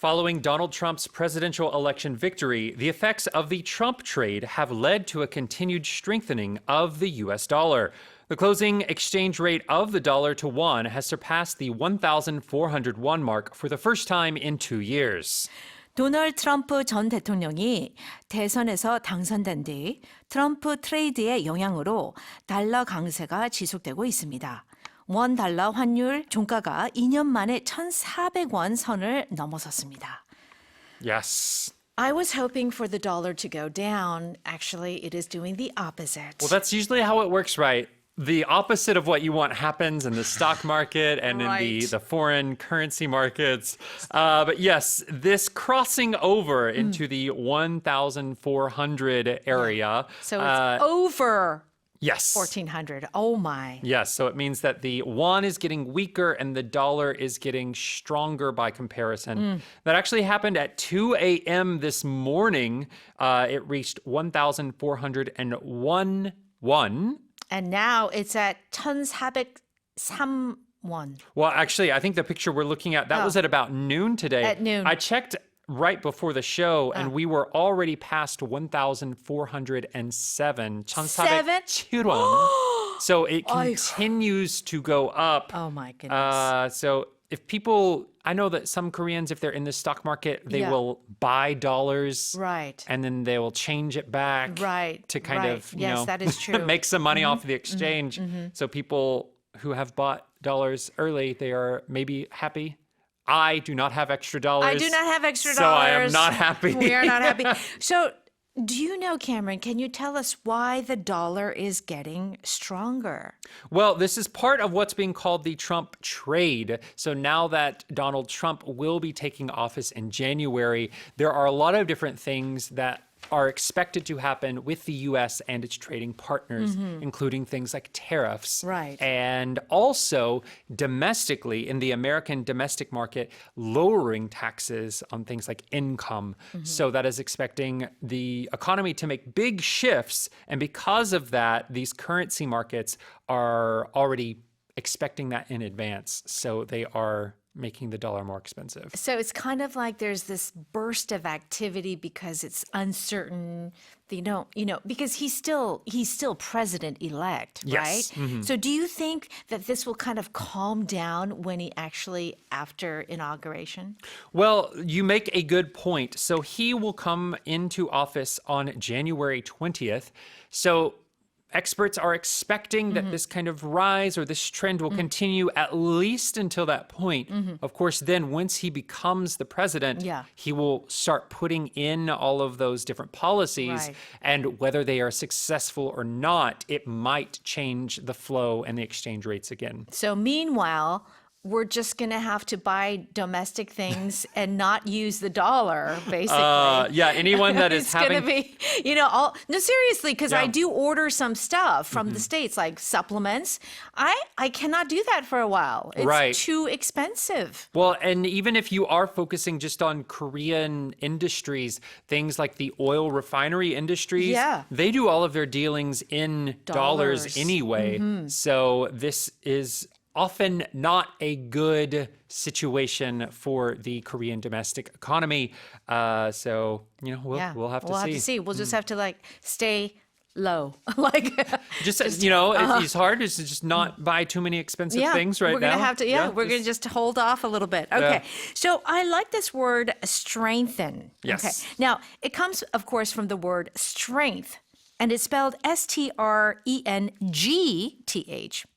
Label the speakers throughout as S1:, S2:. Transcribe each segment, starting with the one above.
S1: Following Donald Trump's presidential election victory, the effects of the Trump trade have led to a continued strengthening of the U.S. dollar. The closing exchange rate of the dollar to won has surpassed the 1,400 won mark for the first time in 2 years.
S2: 도널드 트럼프 전 대통령이 대선에서 당선된 뒤 트럼프 트레이드의 영향으로 달러 강세가 지속되고 있습니다. 원 달러 환율 종가가 2년 만에 1,400원 선을 넘어섰습니다.
S1: Yes.
S2: I was hoping for the dollar to go down. Actually, it is doing the opposite.
S1: Well, that's usually how it works, right? The opposite of what you want happens in the stock market and in the foreign currency markets. But yes, this crossing over into the 1,400 area.
S2: So it's over
S1: Yes.
S2: 1,400. Oh my.
S1: Yes, so it means that the won is getting weaker and the dollar is getting stronger by comparison. That actually happened at 2 a.m. this morning. It reached 1,401 won.
S2: And now it's at 1,403 won.
S1: Well, actually, I think the picture we're looking at, that was at about noon today.
S2: At noon.
S1: I checked right before the show, and we were already past 1,407. 1,407원. So it continues to go up.
S2: Oh my goodness.
S1: So if people, I know that some Koreans, if they're in the stock market, they will buy dollars.
S2: Right.
S1: And then they will change it back.
S2: Right.
S1: To kind of, you know,
S2: that is true.
S1: make some money off the exchange. So people who have bought dollars early, they are maybe happy. I do not have extra dollars.
S2: I do not have extra
S1: so
S2: dollars.
S1: I am not happy.
S2: We are not happy. So do you know, Cameron, can you tell us why the dollar is getting stronger?
S1: Well, this is part of what's being called the Trump trade. So now that Donald Trump will be taking office in January, there are a lot of different things that are expected to happen with the U.S. and its trading partners, including things like tariffs.
S2: Right.
S1: And also domestically, in the American domestic market, lowering taxes on things like income. So that is expecting the economy to make big shifts. And because of that, these currency markets are already expecting that in advance. So they are making the dollar more expensive.
S2: So it's kind of like there's this burst of activity because it's uncertain, because he's still president-elect, right?
S1: Yes.
S2: So do you think that this will kind of calm down when he actually, after inauguration?
S1: Well, you make a good point. So he will come into office on January 20th. So experts are expecting that this kind of rise or this trend will continue at least until that point. Of course, then once he becomes the president, he will start putting in all of those different policies.
S2: Right.
S1: And whether they are successful or not, it might change the flow and the exchange rates again.
S2: So meanwhile, we're just going to have to buy domestic things and not use the dollar, basically.
S1: Anyone that is
S2: it's
S1: having...
S2: going to be, no, seriously, because I do order some stuff from the States, like supplements. I cannot do that for a while. It's too expensive.
S1: Well, and even if you are focusing just on Korean industries, things like the oil refinery industries, they do all of their dealings in dollars anyway. So this is often not a good situation for the Korean domestic economy. So, we'll have to see.
S2: We'll have to see. We'll just have to stay low.
S1: It's hard is to just not buy too many expensive things right now.
S2: We're going to have to, we're going to just hold off a little bit. Okay. So I like this word strengthen.
S1: Yes.
S2: Okay. Now, it comes, of course, from the word strength. And it's spelled STRENGTH,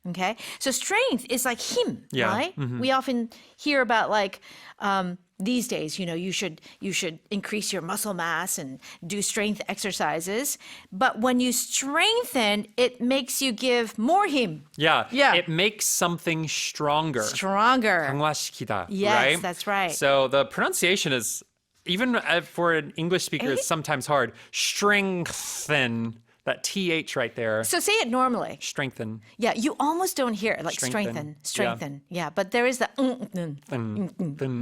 S2: okay? So strength is like him, right? We often hear about these days, you should increase your muscle mass and do strength exercises. But when you strengthen, it makes you give more him.
S1: Yeah. It makes something stronger. 강화시키다,
S2: yes,
S1: right?
S2: That's right.
S1: So the pronunciation is, even for an English speaker, it's sometimes hard. Strengthen. That TH right there.
S2: So say it normally.
S1: Strengthen.
S2: Yeah, you almost don't hear it, like strengthen. Yeah, but there is the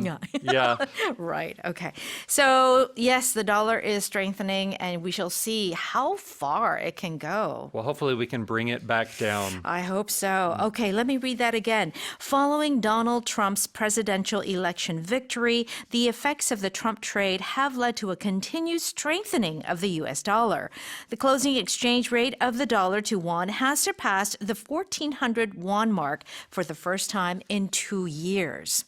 S2: yeah.
S1: Yeah.
S2: Right, okay. So yes, the dollar is strengthening and we shall see how far it can go.
S1: Well, hopefully we can bring it back down.
S2: I hope so. Okay, let me read that again. Following Donald Trump's presidential election victory, the effects of the Trump trade have led to a continued strengthening of the U.S. dollar. The closing exchange rate of the dollar to won has surpassed the 1,400 won mark for the first time in 2 years.